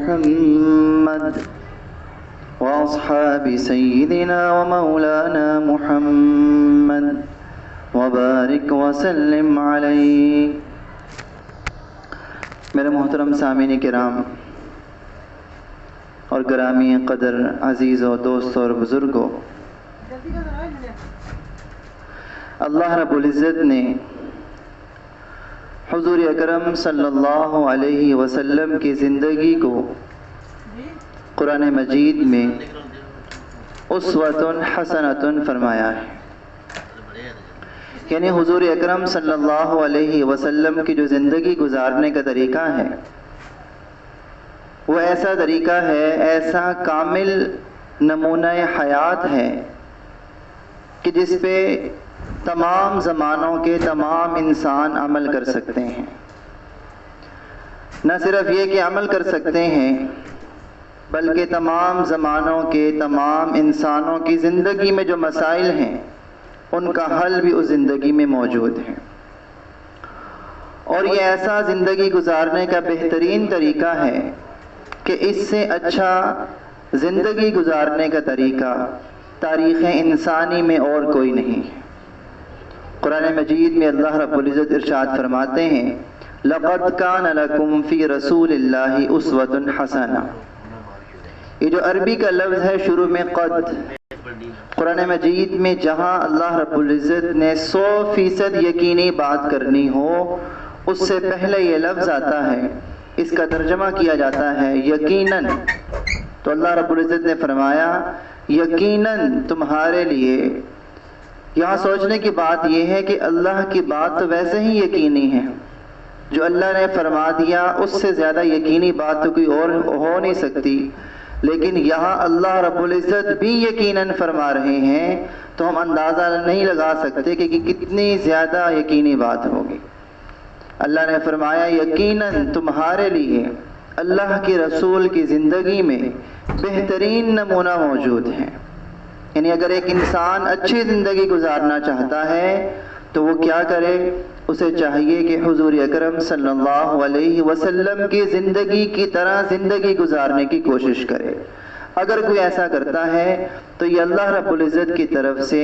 محمد وأصحاب سيدنا ومولانا محمد وبارك وسلم عليه۔ میرے محترم سامعین کرام اور گرامی قدر عزیزوں، دوستوں اور بزرگوں، اللہ رب العزت نے حضور اکرم صلی اللہ علیہ وسلم کی زندگی کو قرآن مجید میں اسوۃ حسنۃ فرمایا ہے، یعنی حضور اکرم صلی اللہ علیہ وسلم کی جو زندگی گزارنے کا طریقہ ہے وہ ایسا طریقہ ہے، ایسا کامل نمونہ حیات ہے کہ جس پہ تمام زمانوں کے تمام انسان عمل کر سکتے ہیں۔ نہ صرف یہ کہ عمل کر سکتے ہیں بلکہ تمام زمانوں کے تمام انسانوں کی زندگی میں جو مسائل ہیں ان کا حل بھی اس زندگی میں موجود ہے، اور یہ ایسا زندگی گزارنے کا بہترین طریقہ ہے کہ اس سے اچھا زندگی گزارنے کا طریقہ تاریخ انسانی میں اور کوئی نہیں ہے۔ قرآن مجید میں اللہ رب العزت ارشاد فرماتے ہیں لَقَدْ كَانَ لَكُمْ فِي رَسُولِ اللَّهِ أُسْوَةٌ حَسَنَةٌ، یہ جو عربی کا لفظ ہے شروع میں قد، قرآن مجید میں جہاں اللہ رب العزت نے 100% یقینی بات کرنی ہو اس سے پہلے یہ لفظ آتا ہے، اس کا ترجمہ کیا جاتا ہے یقیناً۔ تو اللہ رب العزت نے فرمایا یقیناً تمہارے لیے۔ یہاں سوچنے کی بات یہ ہے کہ اللہ کی بات تو ویسے ہی یقینی ہے، جو اللہ نے فرما دیا اس سے زیادہ یقینی بات تو کوئی اور ہو نہیں سکتی، لیکن یہاں اللہ رب العزت بھی یقیناً فرما رہے ہیں تو ہم اندازہ نہیں لگا سکتے کہ کتنی زیادہ یقینی بات ہوگی۔ اللہ نے فرمایا یقیناً تمہارے لیے اللہ کے رسول کی زندگی میں بہترین نمونہ موجود ہے، یعنی اگر ایک انسان اچھی زندگی گزارنا چاہتا ہے تو وہ کیا کرے؟ اسے چاہیے کہ حضور اکرم صلی اللہ علیہ وسلم کی زندگی کی طرح زندگی گزارنے کی کوشش کرے۔ اگر کوئی ایسا کرتا ہے تو یہ اللہ رب العزت کی طرف سے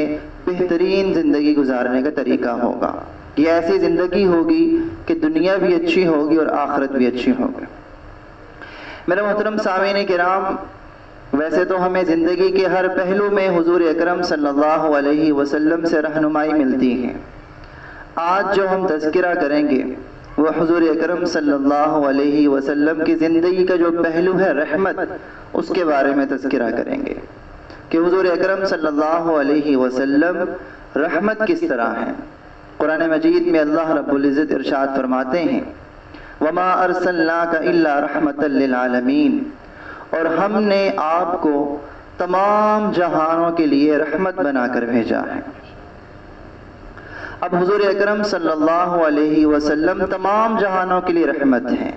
بہترین زندگی گزارنے کا طریقہ ہوگا، یہ ایسی زندگی ہوگی کہ دنیا بھی اچھی ہوگی اور آخرت بھی اچھی ہوگی۔ میرے محترم سامعین کرام، ویسے تو ہمیں زندگی کے ہر پہلو میں حضور اکرم صلی اللہ علیہ وسلم سے رہنمائی ملتی ہے۔ آج جو ہم تذکرہ کریں گے وہ حضور اکرم صلی اللہ علیہ وسلم کی زندگی کا جو پہلو ہے رحمت، اس کے بارے میں تذکرہ کریں گے کہ حضور اکرم صلی اللہ علیہ وسلم رحمت کس طرح ہے۔ قرآن مجید میں اللہ رب العزت ارشاد فرماتے ہیں وَمَا أَرْسَلْنَاكَ إِلَّا رَحْمَةً لِّلْعَالَمِينَ، اور ہم نے آپ کو تمام جہانوں کے لیے رحمت بنا کر بھیجا ہے۔ اب حضور اکرم صلی اللہ علیہ وسلم تمام جہانوں کے لیے رحمت ہیں،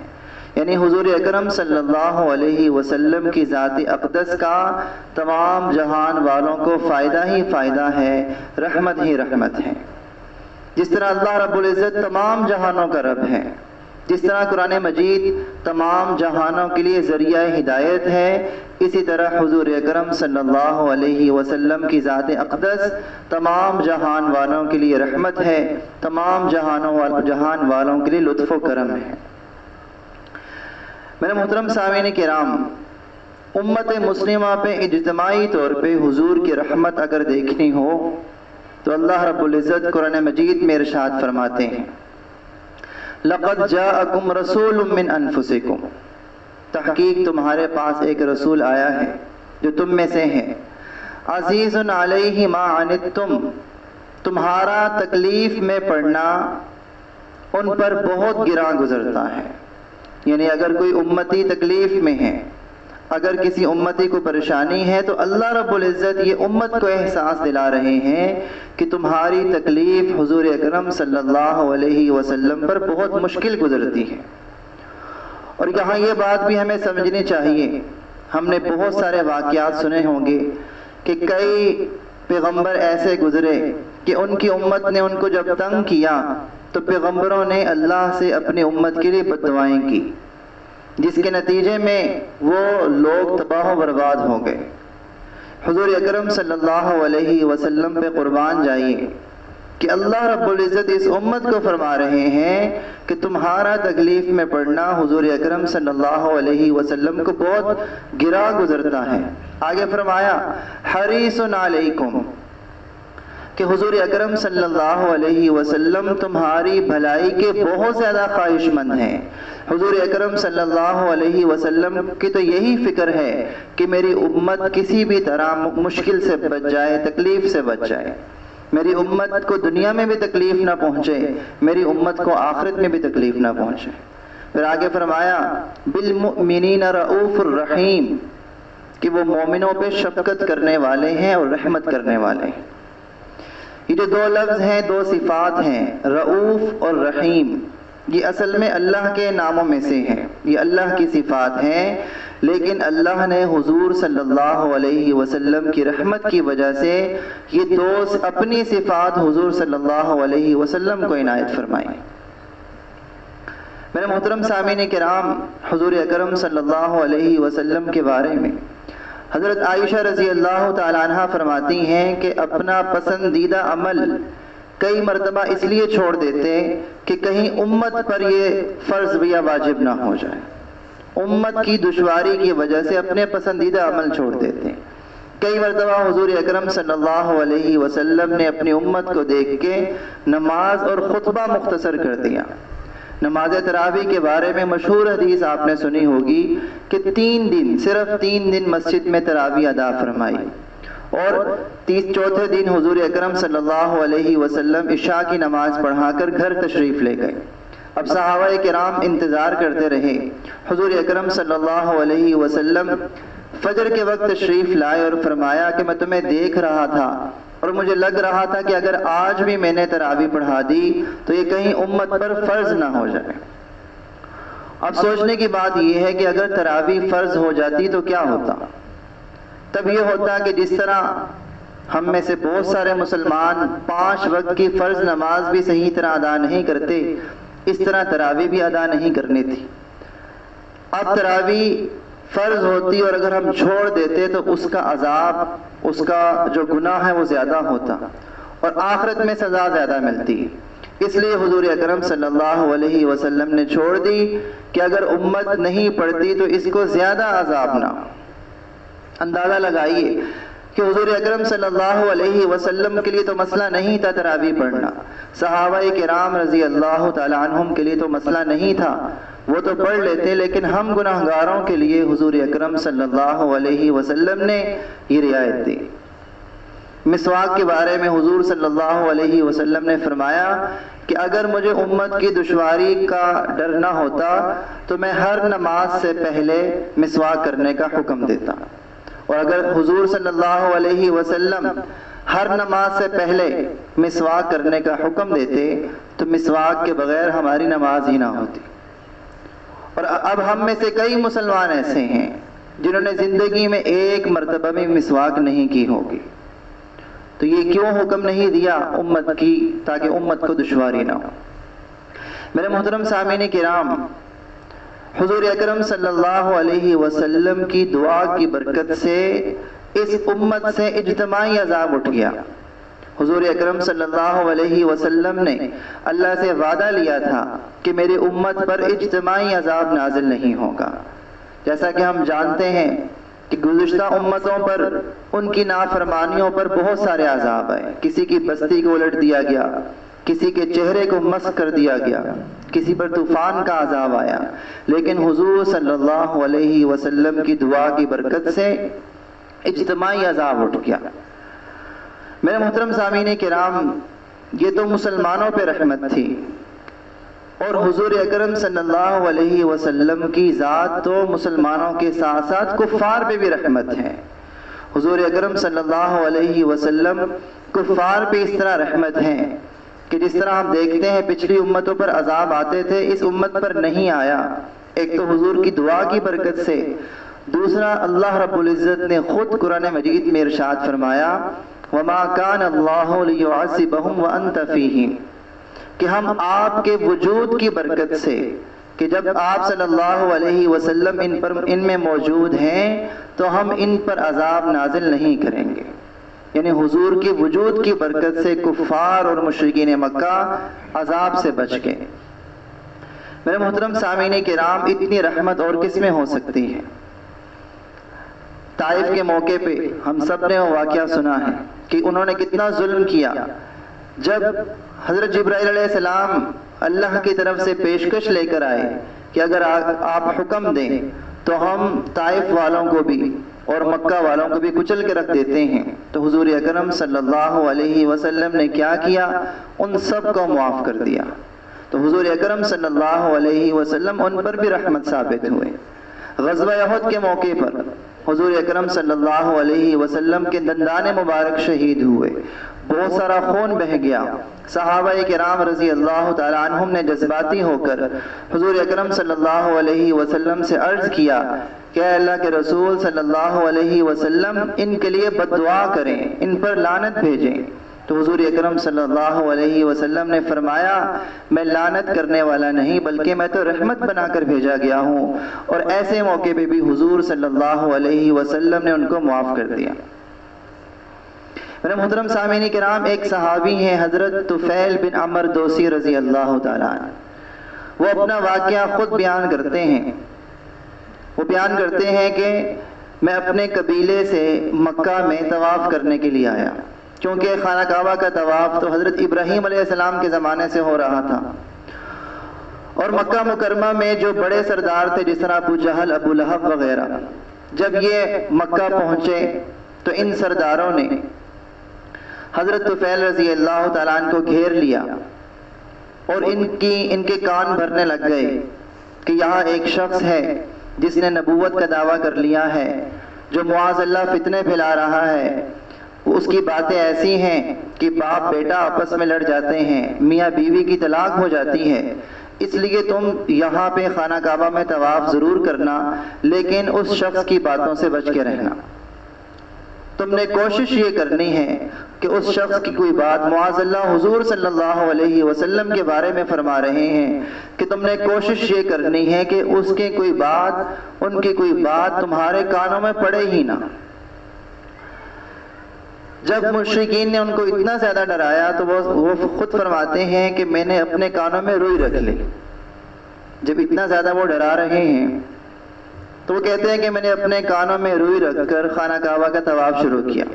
یعنی حضور اکرم صلی اللہ علیہ وسلم کی ذات اقدس کا تمام جہان والوں کو فائدہ ہی فائدہ ہے، رحمت ہی رحمت ہے۔ جس طرح اللہ رب العزت تمام جہانوں کا رب ہے، جس طرح قرآن مجید تمام جہانوں کے لیے ذریعہ ہدایت ہے، اسی طرح حضور اکرم صلی اللہ علیہ وسلم کی ذات اقدس تمام جہان والوں کے لیے رحمت ہے، تمام جہان والوں کے لیے لطف و کرم ہے۔ میرے محترم سامعین کرام، امت مسلمہ پہ اجتماعی طور پہ حضور کی رحمت اگر دیکھنی ہو تو اللہ رب العزت قرآن مجید میں ارشاد فرماتے ہیں لَقَدْ جَاءَكُمْ رَسُولٌ مِّنْ أَنفُسِكُمْ، تحقیق تمہارے پاس ایک رسول آیا ہے جو تم میں سے ہے، عزیزٌ علیہ ما عنتم، تمہارا تکلیف میں پڑنا ان پر بہت گراں گزرتا ہے۔ یعنی اگر کوئی امتی تکلیف میں ہے، اگر کسی امتی کو پریشانی ہے تو اللہ رب العزت یہ امت کو احساس دلا رہے ہیں کہ تمہاری تکلیف حضور اکرم صلی اللہ علیہ وسلم پر بہت مشکل گزرتی ہے۔ اور یہاں یہ بات بھی ہمیں سمجھنی چاہیے، ہم نے بہت سارے واقعات سنے ہوں گے کہ کئی پیغمبر ایسے گزرے کہ ان کی امت نے ان کو جب تنگ کیا تو پیغمبروں نے اللہ سے اپنی امت کے لیے بد دعائیں کی، جس کے نتیجے میں وہ لوگ تباہ و برباد ہو گئے۔ حضور اکرم صلی اللہ علیہ وسلم پہ قربان جائیے کہ اللہ رب العزت اس امت کو فرما رہے ہیں کہ تمہارا تکلیف میں پڑنا حضور اکرم صلی اللہ علیہ وسلم کو بہت گرا گزرتا ہے۔ آگے فرمایا حریص علیکم کہ حضور اکرم صلی اللہ علیہ وسلم تمہاری بھلائی کے بہت زیادہ خواہش مند ہیں۔ حضور اکرم صلی اللہ علیہ وسلم کی تو یہی فکر ہے کہ میری امت کسی بھی طرح مشکل سے بچ جائے، تکلیف سے بچ جائے، میری امت کو دنیا میں بھی تکلیف نہ پہنچے، میری امت کو آخرت میں بھی تکلیف نہ پہنچے۔ پھر آگے فرمایا بالمؤمنین رؤوف الرحیم کہ وہ مومنوں پہ شفقت کرنے والے ہیں اور رحمت کرنے والے ہیں۔ یہ جو دو لفظ ہیں، دو صفات ہیں، رؤوف اور رحیم، یہ اصل میں اللہ کے ناموں میں سے ہیں، یہ اللہ کی صفات ہیں، لیکن اللہ نے حضور صلی اللہ علیہ وسلم کی رحمت کی وجہ سے یہ دو اپنی صفات حضور صلی اللہ علیہ وسلم کو عنایت فرمائی۔ میرے محترم سامعین کرام، حضور اکرم صلی اللہ علیہ وسلم کے بارے میں حضرت عائشہ رضی اللہ تعالیٰ عنہ فرماتی ہیں کہ اپنا پسندیدہ عمل کئی مرتبہ اس لیے چھوڑ دیتے کہ کہیں امت پر یہ فرض یا واجب نہ ہو جائے، امت کی دشواری کی وجہ سے اپنے پسندیدہ عمل چھوڑ دیتے۔ کئی مرتبہ حضور اکرم صلی اللہ علیہ وسلم نے اپنی امت کو دیکھ کے نماز اور خطبہ مختصر کر دیا۔ نماز تراویح کے بارے میں مشہور حدیث آپ نے سنی ہوگی کہ 3 دن، صرف 3 دن مسجد میں تراویح ادا فرمائی، اور چوتھے دن حضور اکرم صلی اللہ علیہ وسلم عشاء کی نماز پڑھا کر گھر تشریف لے گئے۔ اب صحابہ کرام انتظار کرتے رہے، حضور اکرم صلی اللہ علیہ وسلم فجر کے وقت تشریف لائے اور فرمایا کہ میں تمہیں دیکھ رہا تھا اور مجھے لگ رہا تھا کہ اگر آج بھی میں نے تراویح پڑھا دی تو یہ کہیں امت پر فرض نہ ہو جائے۔ اب سوچنے کی بات یہ ہے کہ اگر تراویح فرض ہو جاتی تو کیا ہوتا؟ تب یہ ہوتا کہ جس طرح ہم میں سے بہت سارے مسلمان 5 وقت کی فرض نماز بھی صحیح طرح ادا نہیں کرتے، اس طرح تراویح بھی ادا نہیں کرنی تھی۔ اب تراویح فرض ہوتی اور اگر ہم چھوڑ دیتے تو اس کا عذاب، اس کا جو گناہ ہے وہ زیادہ ہوتا اور آخرت میں سزا زیادہ ملتی۔ اس لیے حضور اکرم صلی اللہ علیہ وسلم نے چھوڑ دی کہ اگر امت نہیں پڑھتی تو اس کو زیادہ عذاب نہ۔ اندازہ لگائیے کہ حضور اکرم صلی اللہ علیہ وسلم کے لیے تو مسئلہ نہیں تھا تراویح پڑھنا، صحابہ کرام رضی اللہ تعالیٰ عنہم کے لیے تو مسئلہ نہیں تھا، وہ تو پڑھ لیتے، لیکن ہم گناہگاروں کے لیے حضور اکرم صلی اللہ علیہ وسلم نے یہ رعایت دی۔ مسواک کے بارے میں حضور صلی اللہ علیہ وسلم نے فرمایا کہ اگر مجھے امت کی دشواری کا ڈر نہ ہوتا تو میں ہر نماز سے پہلے مسواک کرنے کا حکم دیتا، اور اگر حضور صلی اللہ علیہ وسلم ہر نماز سے پہلے مسواک کرنے کا حکم دیتے تو مسواک کے بغیر ہماری نماز ہی نہ ہوتی۔ اور اب ہم میں سے کئی مسلمان ایسے ہیں جنہوں نے زندگی میں ایک مرتبہ بھی مسواک نہیں کی ہوگی، تو یہ کیوں حکم نہیں دیا امت کی؟ تاکہ امت کو دشواری نہ ہو۔ میرے محترم سامعین کرام، حضور اکرم صلی اللہ علیہ وسلم کی دعا کی برکت سے اس امت سے اجتماعی عذاب اٹھ گیا۔ حضور اکرم صلی اللہ علیہ وسلم نے اللہ سے وعدہ لیا تھا کہ میری امت پر اجتماعی عذاب نازل نہیں ہوگا۔ جیسا کہ ہم جانتے ہیں کہ گزشتہ امتوں پر ان کی نافرمانیوں پر بہت سارے عذاب آئے، کسی کی بستی کو الٹ دیا گیا، کسی کے چہرے کو مسخ کر دیا گیا، کسی پر طوفان کا عذاب آیا، لیکن حضور صلی اللہ علیہ وسلم کی دعا کی برکت سے اجتماعی عذاب اٹھ گیا۔ میرے محترم سامعین کرام، یہ تو مسلمانوں پہ رحمت تھی، اور حضور اکرم صلی اللہ علیہ وسلم کی ذات تو مسلمانوں کے ساتھ ساتھ کفار پہ بھی رحمت ہے۔ حضور اکرم صلی اللہ علیہ وسلم کفار پہ اس طرح رحمت ہے کہ جس طرح ہم دیکھتے ہیں پچھلی امتوں پر عذاب آتے تھے، اس امت پر نہیں آیا۔ ایک تو حضور کی دعا کی برکت سے، دوسرا اللہ رب العزت نے خود قرآن مجید میں ارشاد فرمایا وَمَا كَانَ اللَّهُ لِيُعَذِّبَهُمْ وَأَنْتَ فِيهِمْ، کہ ہم آپ کے وجود کی برکت سے کہ جب آپ صلی اللہ علیہ وسلم ان میں موجود ہیں تو ہم ان پر عذاب نازل نہیں کریں گے. یعنی حضور کی وجود کی برکت سے کفار اور مشرکین مکہ عذاب سے بچ گئے. میرے محترم سامعین کرام، اتنی رحمت اور کس میں ہو سکتی ہے؟ طائف کے موقع پہ ہم سب نے وہ واقعہ سنا ہے کہ انہوں نے کتنا ظلم کیا. جب حضرت جبرائیل علیہ السلام اللہ کی طرف سے پیشکش لے کر آئے کہ اگر آپ حکم دیں تو ہم طائف والوں کو بھی اور مکہ والوں کو بھی کچل کے رکھ دیتے ہیں، تو حضور اکرم صلی اللہ علیہ وسلم نے کیا کیا؟ ان سب کو معاف کر دیا. تو حضور اکرم صلی اللہ علیہ وسلم ان پر بھی رحمت ثابت ہوئے. غزوہ احد کے موقع پر حضور اکرم صلی اللہ علیہ وسلم کے دندان مبارک شہید ہوئے، بہت سارا خون بہہ گیا. صحابہ کرام رضی اللہ تعالیٰ عنہم نے جذباتی ہو کر حضور اکرم صلی اللہ علیہ وسلم سے عرض کیا کہ اے اللہ کے رسول صلی اللہ علیہ وسلم ان کے لیے بد دعا کریں، ان پر لعنت بھیجیں. تو حضور اکرم صلی اللہ علیہ وسلم نے فرمایا میں لعنت کرنے والا نہیں بلکہ میں تو رحمت بنا کر بھیجا گیا ہوں. اور ایسے موقع پہ بھی حضور صلی اللہ علیہ وسلم نے ان کو معاف کر دیا. میرے محترم سامعین کرام، ایک صحابی ہیں حضرت طفیل بن عمرو دوسی رضی اللہ تعالیٰ عنہ. وہ اپنا واقعہ خود بیان کرتے ہیں. وہ بیان کرتے ہیں کہ میں اپنے قبیلے سے مکہ میں طواف کرنے کے لیے آیا، کیونکہ خانہ کعبہ کا طواف تو حضرت ابراہیم علیہ السلام کے زمانے سے ہو رہا تھا. اور مکہ مکرمہ میں جو بڑے سردار تھے جس طرح ابو جہل، ابو لہب وغیرہ، جب یہ مکہ پہنچے تو ان سرداروں نے حضرت طفیل رضی اللہ تعالیٰ عنہ کو گھیر لیا اور ان کے کان بھرنے لگ گئے کہ یہاں ایک شخص ہے جس نے نبوت کا دعویٰ کر لیا ہے، جو معاذ اللہ فتنے پھیلا رہا ہے. اس کی باتیں ایسی ہیں کہ باپ بیٹا آپس میں لڑ جاتے ہیں، میاں بیوی کی طلاق ہو جاتی ہے. اس لیے تم یہاں پہ خانہ کعبہ میں طواف ضرور کرنا، لیکن اس شخص کی باتوں سے بچ کے رہنا. تم نے کوشش یہ کرنی ہے کہ اس شخص کی کوئی بات، معاذ اللہ حضور صلی اللہ علیہ وسلم کے بارے میں فرما رہے ہیں کہ تم نے کوشش یہ کرنی ہے کہ ان کی کوئی بات تمہارے کانوں میں پڑے ہی نہ. جب مشرکین نے ان کو اتنا زیادہ ڈرایا تو وہ خود فرماتے ہیں کہ میں نے اپنے کانوں میں روئی رکھ لی. جب اتنا زیادہ وہ ڈرا رہے ہیں تو وہ کہتے ہیں کہ میں نے اپنے کانوں میں روئی رکھ کر خانہ کعبہ کا طواف شروع کیا.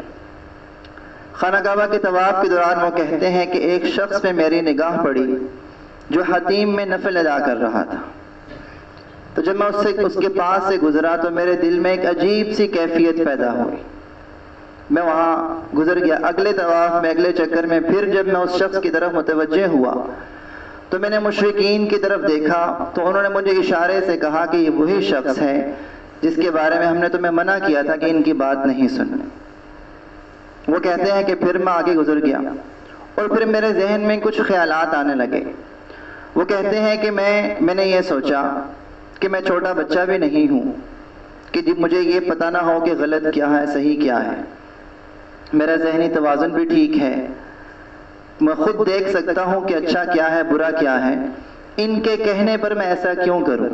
خانہ کعبہ کے طواف کے دوران وہ کہتے ہیں کہ ایک شخص پہ میری نگاہ پڑی جو حتیم میں نفل ادا کر رہا تھا. تو جب میں اس کے پاس سے گزرا تو میرے دل میں ایک عجیب سی کیفیت پیدا ہوئی. میں وہاں گزر گیا. اگلے طواف میں، اگلے چکر میں پھر جب میں اس شخص کی طرف متوجہ ہوا تو میں نے مشرکین کی طرف دیکھا تو انہوں نے مجھے اشارے سے کہا کہ یہ وہی شخص ہے جس کے بارے میں ہم نے تمہیں منع کیا تھا کہ ان کی بات نہیں سننی. وہ کہتے ہیں کہ پھر میں آگے گزر گیا اور پھر میرے ذہن میں کچھ خیالات آنے لگے. وہ کہتے ہیں کہ میں نے یہ سوچا کہ میں چھوٹا بچہ بھی نہیں ہوں کہ مجھے یہ پتہ نہ ہو کہ غلط کیا ہے صحیح کیا ہے. میرا ذہنی توازن بھی ٹھیک ہے، میں خود دیکھ سکتا ہوں کہ اچھا کیا ہے برا کیا ہے. ان کے کہنے پر میں ایسا کیوں کروں؟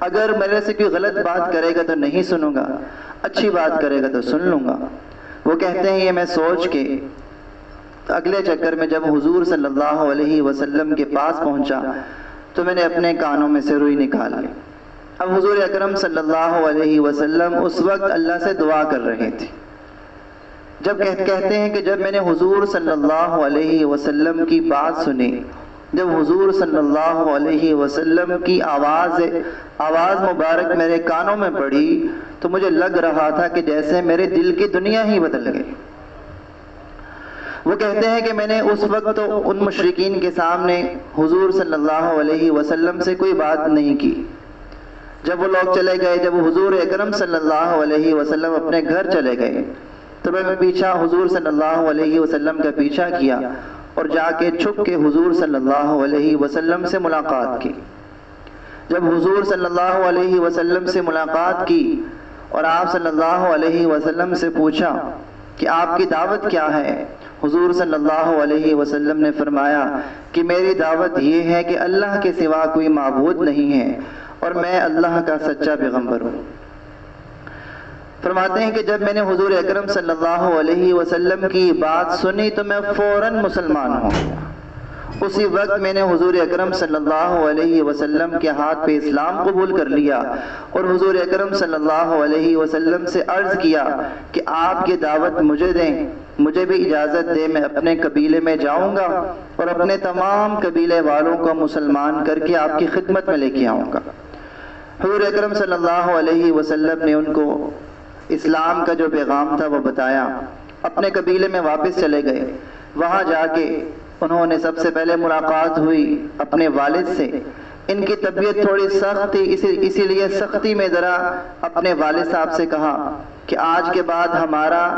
اگر میرے سے کوئی غلط بات کرے گا تو نہیں سنوں گا، اچھی بات کرے گا تو سن لوں گا. وہ کہتے ہیں یہ میں سوچ کے اگلے چکر میں جب حضور صلی اللہ علیہ وسلم کے پاس پہنچا تو میں نے اپنے کانوں میں سے روئی نکال لی. اب حضور اکرم صلی اللہ علیہ وسلم اس وقت اللہ سے دعا کر رہے تھے. جب کہتے ہیں کہ جب میں نے حضور صلی اللہ علیہ وسلم کی بات سنی، جب حضور صلی اللہ علیہ وسلم کی آواز مبارک میرے کانوں میں پڑی تو مجھے لگ رہا تھا کہ جیسے میرے دل کی دنیا ہی بدل گئی. وہ کہتے ہیں کہ میں نے اس وقت تو ان مشرکین کے سامنے حضور صلی اللہ علیہ وسلم سے کوئی بات نہیں کی. جب وہ لوگ چلے گئے، جب حضور اکرم صلی اللہ علیہ وسلم اپنے گھر چلے گئے تو میں پیچھا حضور صلی اللہ علیہ وسلم کا پیچھا کیا اور جا کے چھپ کے حضور صلی اللہ علیہ وسلم سے ملاقات کی. جب حضور صلی اللہ علیہ وسلم سے ملاقات کی اور آپ صلی اللہ علیہ وسلم سے پوچھا کہ آپ کی دعوت کیا ہے، حضور صلی اللہ علیہ وسلم نے فرمایا کہ میری دعوت یہ ہے کہ اللہ کے سوا کوئی معبود نہیں ہے اور میں اللہ کا سچا پیغمبر ہوں۔ فرماتے ہیں کہ جب میں نے حضور اکرم صلی اللہ علیہ وسلم کی بات سنی تو میں فوراً مسلمان ہو گیا۔ اسی وقت میں نے حضور اکرم صلی اللہ علیہ وسلم کے ہاتھ پہ اسلام قبول کر لیا اور حضور اکرم صلی اللہ علیہ وسلم سے عرض کیا کہ آپ کی دعوت مجھے دیں، مجھے بھی اجازت دے، میں اپنے قبیلے میں جاؤں گا اور اپنے تمام قبیلے والوں کو مسلمان کر کے آپ کی خدمت میں لے کے آؤں گا۔ حضور اکرم صلی اللہ علیہ وسلم نے ان کو اسلام کا جو پیغام تھا وہ بتایا، اپنے قبیلے میں واپس چلے گئے۔ وہاں جا کے انہوں نے سب سے پہلے ملاقات ہوئی اپنے والد سے۔ ان کی طبیعت تھوڑی سخت تھی، اسی لیے سختی میں ذرا اپنے والد صاحب سے کہا کہ آج کے بعد ہمارا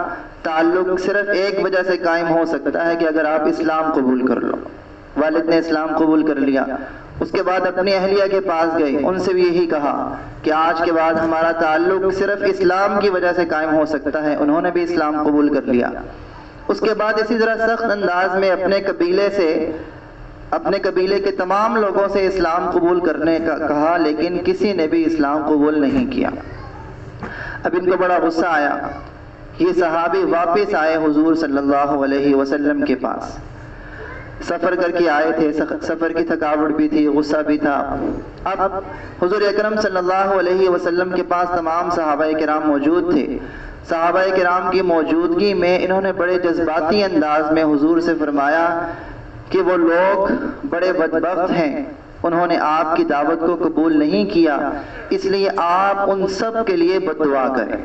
تعلق صرف ایک وجہ سے قائم ہو سکتا ہے کہ اگر آپ اسلام قبول کر لو۔ والد نے اسلام قبول کر لیا۔ اس کے بعد اپنی اہلیہ کے پاس گئے، ان سے بھی یہی کہا کہ آج کے بعد ہمارا تعلق صرف اسلام کی وجہ سے قائم ہو سکتا ہے، انہوں نے بھی اسلام قبول کر لیا۔ اس کے بعد اسی طرح سخت انداز میں اپنے قبیلے کے تمام لوگوں سے اسلام قبول کرنے کا کہا، لیکن کسی نے بھی اسلام قبول نہیں کیا۔ اب ان کو بڑا غصہ آیا۔ یہ صحابی واپس آئے حضور صلی اللہ علیہ وسلم کے پاس، سفر کر کے آئے تھے، سفر کی تھکاوٹ بھی تھی، غصہ بھی تھا۔ اب حضور اکرم صلی اللہ علیہ وسلم کے پاس تمام صحابہ کرام موجود تھے۔ صحابہ کرام کی موجودگی میں انہوں نے بڑے جذباتی انداز میں حضور سے فرمایا کہ وہ لوگ بڑے بدبخت ہیں، انہوں نے آپ کی دعوت کو قبول نہیں کیا، اس لیے آپ ان سب کے لیے بد دعا کریں۔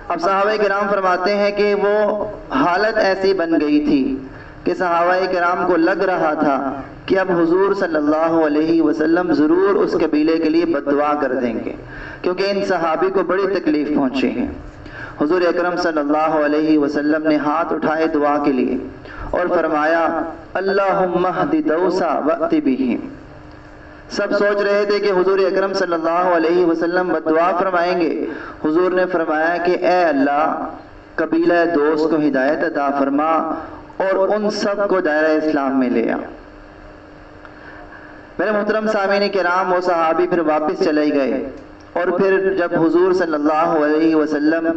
اب صحابہ کرام فرماتے ہیں کہ وہ حالت ایسی بن گئی تھی کہ صحابہ کرام کو لگ رہا تھا کہ اب حضور صلی اللہ علیہ وسلم ضرور اس قبیلے کے لیے بد دعا کر دیں گے، کیونکہ ان صحابی کو بڑی تکلیف پہنچی ہے۔ حضور اکرم صلی اللہ علیہ وسلم نے ہاتھ اٹھائے دعا کے لیے اور فرمایا اللہم اہد دوسا وأت بہم۔ سب سوچ رہے تھے کہ حضور اکرم صلی اللہ علیہ وسلم بد دعا فرمائیں گے۔ حضور نے فرمایا کہ اے اللہ، قبیلہ دوس کو ہدایت عطا فرما اور ان سب کو دائرہ اسلام میں لے آ۔ میرے محترم سامعین کرام، وہ صحابی پھر واپس چلے گئے اور پھر جب حضور صلی اللہ علیہ وسلم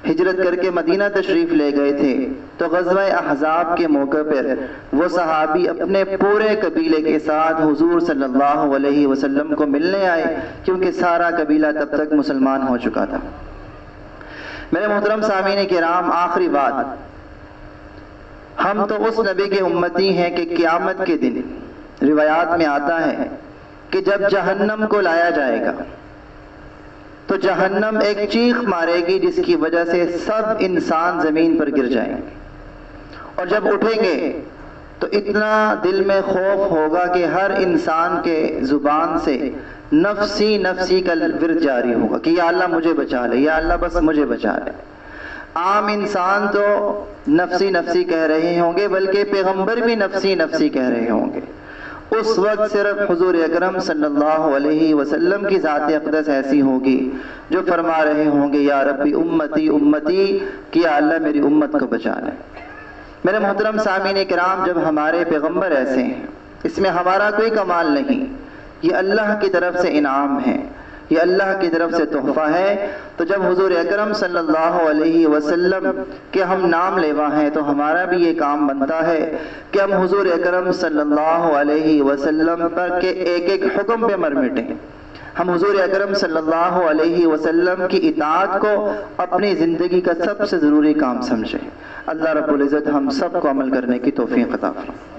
ہجرت کر کے مدینہ تشریف لے گئے تھے تو غزوہ احزاب کے موقع پر وہ صحابی اپنے پورے قبیلے کے ساتھ حضور صلی اللہ علیہ وسلم کو ملنے آئے، کیونکہ سارا قبیلہ تب تک مسلمان ہو چکا تھا۔ میرے محترم سامعین کرام، آخری بات، ہم تو اس نبی کے امتی ہیں کہ قیامت کے دن روایات میں آتا ہے کہ جب جہنم کو لایا جائے گا تو جہنم ایک چیخ مارے گی جس کی وجہ سے سب انسان زمین پر گر جائیں گے، اور جب اٹھیں گے تو اتنا دل میں خوف ہوگا کہ ہر انسان کے زبان سے نفسی نفسی کا ورد جاری ہوگا کہ یا اللہ مجھے بچا لے، یا اللہ بس مجھے بچا لے۔ عام انسان تو نفسی نفسی کہہ رہے ہوں گے، بلکہ پیغمبر بھی نفسی نفسی کہہ رہے ہوں گے۔ اس وقت صرف حضور اکرم صلی اللہ علیہ وسلم کی ذات اقدس ایسی ہوگی جو فرما رہے ہوں گے یا ربی امتی امتی، کہ یا اللہ میری امت کو بچا لے۔ میرے محترم سامعین کرام، جب ہمارے پیغمبر ایسے ہیں، اس میں ہمارا کوئی کمال نہیں، یہ اللہ کی طرف سے انعام ہے، یہ اللہ کی طرف سے تحفہ ہے۔ تو جب حضور اکرم صلی اللہ علیہ وسلم کے ہم نام لیوا ہیں تو ہمارا بھی یہ کام بنتا ہے کہ ہم حضور اکرم صلی اللہ علیہ وسلم پر کے ایک ایک حکم پہ مر مٹیں، ہم حضور اکرم صلی اللہ علیہ وسلم کی اطاعت کو اپنی زندگی کا سب سے ضروری کام سمجھیں۔ اللہ رب العزت ہم سب کو عمل کرنے کی توفیق عطا فرمائے۔